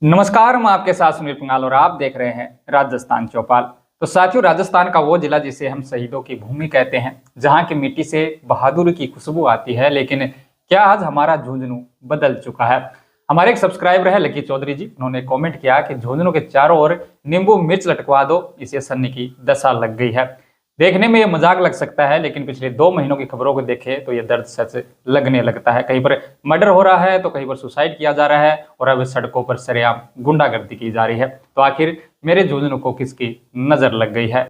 नमस्कार, मैं आपके साथ सुनील पंगाल और आप देख रहे हैं राजस्थान चौपाल। तो साथियों, राजस्थान का वो जिला जिसे हम शहीदों की भूमि कहते हैं, जहां की मिट्टी से बहादुरी की खुशबू आती है। लेकिन क्या आज हमारा झुंझुनू बदल चुका है? हमारे एक सब्सक्राइबर है लकी चौधरी जी, उन्होंने कमेंट किया कि झुंझुनू के चारों ओर नींबू मिर्च लटकवा दो, इसे सन्नी की दशा लग गई है। देखने में ये मजाक लग सकता है, लेकिन पिछले 2 महीनों की खबरों को देखें तो ये दर्द सच लगने लगता है। कहीं पर मर्डर हो रहा है तो कहीं पर सुसाइड किया जा रहा है और अब सड़कों पर सरेआम गुंडागर्दी की जा रही है। तो आखिर मेरे झुंझुनू को किसकी नजर लग गई है?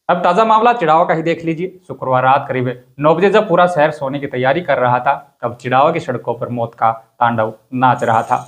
अब ताजा मामला चिड़ावा का ही देख लीजिए। शुक्रवार रात करीब 9 बजे जब पूरा शहर सोने की तैयारी कर रहा था, तब चिड़ावा की सड़कों पर मौत का तांडव नाच रहा था।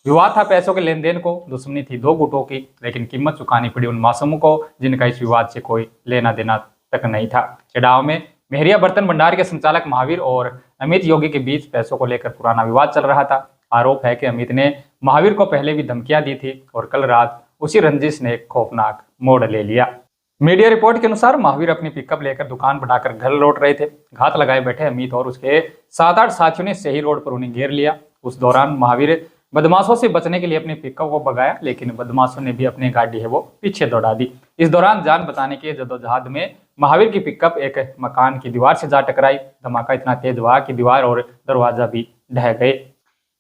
विवाद था पैसों के लेन देन को, दुश्मनी थी 2 गुटों की, लेकिन कीमत चुकानी पड़ी उन मासूमों को जिनका इस विवाद से कोई लेना देना तक नहीं था। चिड़ाव में मेहरिया बर्तन भंडार के संचालक महावीर और अमित योगी के बीच पैसों को लेकर पुराना विवाद चल रहा था। आरोप है कि अमित ने महावीर को पहले भी धमकियां दी थी और कल रात उसी रंजिश ने एक खौफनाक मोड़ ले लिया। मीडिया रिपोर्ट के अनुसार महावीर अपनी पिकअप लेकर दुकान बढ़ाकर घर लौट रहे थे। घात लगाए बैठे अमित और उसके 7-8 साथियों ने सही रोड पर उन्हें घेर लिया। उस दौरान महावीर बदमाशों से बचने के लिए अपने पिकअप को भगाया, लेकिन बदमाशों ने भी अपनी गाड़ी है वो पीछे दौड़ा दी। इस दौरान जान बचाने के जद्दोजहद में महावीर की पिकअप एक मकान की दीवार से जा टकराई। धमाका इतना तेज हुआ कि दीवार और दरवाजा भी ढह गए।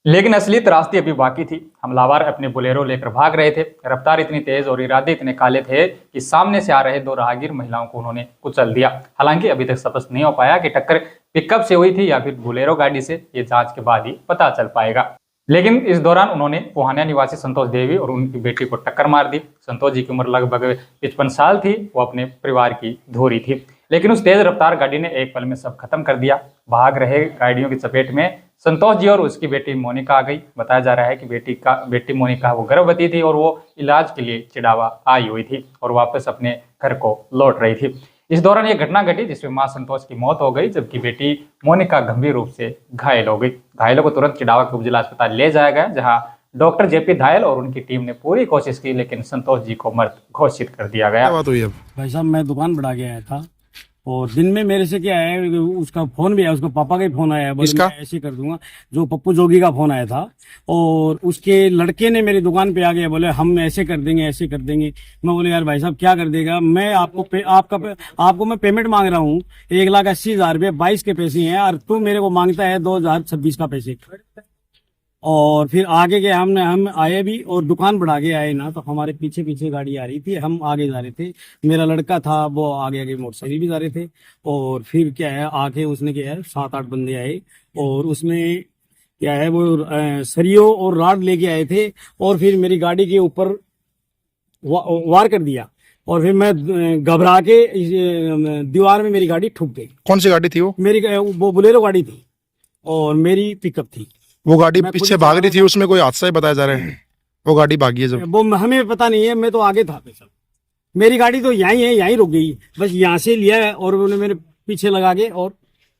लेकिन असली त्रासदी अभी बाकी थी। हमलावर अपने बोलेरो लेकर भाग रहे थे। रफ्तार इतनी तेज और इरादे इतने काले थे कि सामने से आ रहे 2 राहगीर महिलाओं को उन्होंने कुचल दिया। हालांकि अभी तक स्पष्ट नहीं हो पाया कि टक्कर पिकअप से हुई थी या फिर बोलेरो गाड़ी से। ये जांच के बाद ही पता चल पाएगा। लेकिन इस दौरान उन्होंने पुहानिया निवासी संतोष देवी और उनकी बेटी को टक्कर मार दी। संतोष जी की उम्र लगभग 55 साल थी। वो अपने परिवार की धुरी थी, लेकिन उस तेज रफ्तार गाड़ी ने एक पल में सब खत्म कर दिया। भाग रहे गाड़ियों की चपेट में संतोष जी और उसकी बेटी मोनिका आ गई। बताया जा रहा है कि बेटी मोनिका वो गर्भवती थी और वो इलाज के लिए चिड़ावा आई हुई थी और वापस अपने घर को लौट रही थी। इस दौरान ये घटना घटी जिसमें मां संतोष की मौत हो गई, जबकि बेटी मोनिका गंभीर रूप से घायल हो गई। घायलों को तुरंत चिड़ावा के उपजिला अस्पताल ले जाया गया, जहां डॉक्टर जेपी धायल और उनकी टीम ने पूरी कोशिश की, लेकिन संतोष जी को मृत घोषित कर दिया गया। बात हुई अब भाई साहब, मैं दुकान बढ़ा के आया था और दिन में मेरे से क्या है, उसका फोन भी आया, उसका पापा का ही फोन आया, बोले मैं ऐसे कर दूंगा। जो पप्पू जोगी का फोन आया था और उसके लड़के ने मेरी दुकान पे आ गया, बोले हम ऐसे कर देंगे ऐसे कर देंगे। मैं बोले यार भाई साहब क्या कर देगा, मैं आपको मैं पेमेंट मांग रहा हूँ 1,80,000 रुपये, 22 के पैसे हैं और तू मेरे को मांगता है 2026 का पैसे। और फिर आगे के हम आए भी और दुकान बढ़ा के आए ना, तो हमारे पीछे पीछे गाड़ी आ रही थी, हम आगे जा रहे थे। मेरा लड़का था वो आगे आगे मोटरसाइकिल भी जा रहे थे। और फिर क्या है, आके उसने क्या है 7-8 बंदे आए और उसमें क्या है वो सरियो और राड लेके आए थे और फिर मेरी गाड़ी के ऊपर वार कर दिया और फिर मैं घबरा के दीवार में मेरी गाड़ी ठुक गई। कौन सी गाड़ी थी वो? वो बोलेरो गाड़ी थी और मेरी पिकअप थी। वो गाड़ी पीछे भाग रही थी, उसमें कोई हादसा ही बताया जा रहा है? वो गाड़ी भागी है जब? वो हमें पता नहीं है, मैं तो आगे था। मेरी गाड़ी तो यहीं है, यहीं रुक गई, बस यहाँ से लिया है और उन्होंने मेरे पीछे लगा के और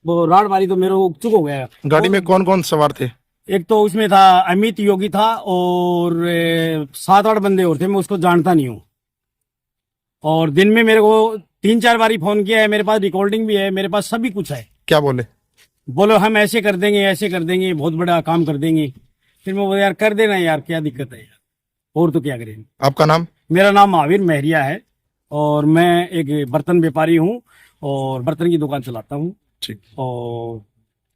वो राड मारी तो मेरे को चुक हो गया। गाड़ी में कौन कौन सवार थे? एक तो उसमें था अमित योगी था और 7-8 बंदे और थे, मैं उसको जानता नहीं हूँ। और दिन में मेरे को 3-4 बारी फोन किया है, मेरे पास रिकॉर्डिंग भी है, मेरे पास सभी कुछ है। क्या बोले? बोलो हम ऐसे कर देंगे ऐसे कर देंगे, बहुत बड़ा काम कर देंगे। फिर मैं बोला यार कर देना यार, क्या दिक्कत है यार, और तो क्या करें। आपका नाम? मेरा नाम महावीर मेहरिया है और मैं एक बर्तन व्यापारी हूँ और बर्तन की दुकान चलाता हूँ। ठीक। और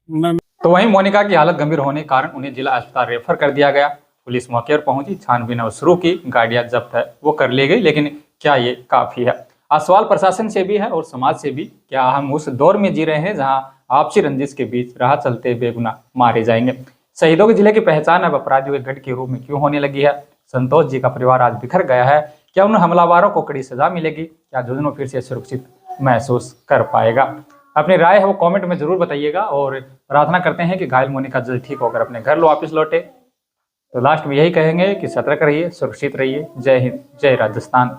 मैं तो वहीं मोनिका की हालत गंभीर होने के कारण उन्हें जिला अस्पताल रेफर कर दिया गया। पुलिस मौके पर पहुंची, छानबीन शुरू की, गाड़ियां जब्त है वो कर ली गई। लेकिन क्या ये काफी है? आज सवाल प्रशासन से भी है और समाज से भी। क्या हम उस दौर में जी रहे हैं जहां आपसी रंजिश के बीच राह चलते बेगुनाह मारे जाएंगे? शहीदों के जिले की पहचान अब अपराधियों के गढ़ के रूप में क्यों होने लगी है? संतोष जी का परिवार आज बिखर गया है। क्या उन हमलावरों को कड़ी सजा मिलेगी? क्या झुंझुनू फिर से सुरक्षित महसूस कर पाएगा? अपनी राय है वो कमेंट में जरूर बताइएगा और प्रार्थना करते हैं कि घायल मोनिका जल्द ठीक होकर अपने घर वापस लौटे। तो लास्ट में यही कहेंगे कि सतर्क रहिए, सुरक्षित रहिए। जय हिंद, जय राजस्थान।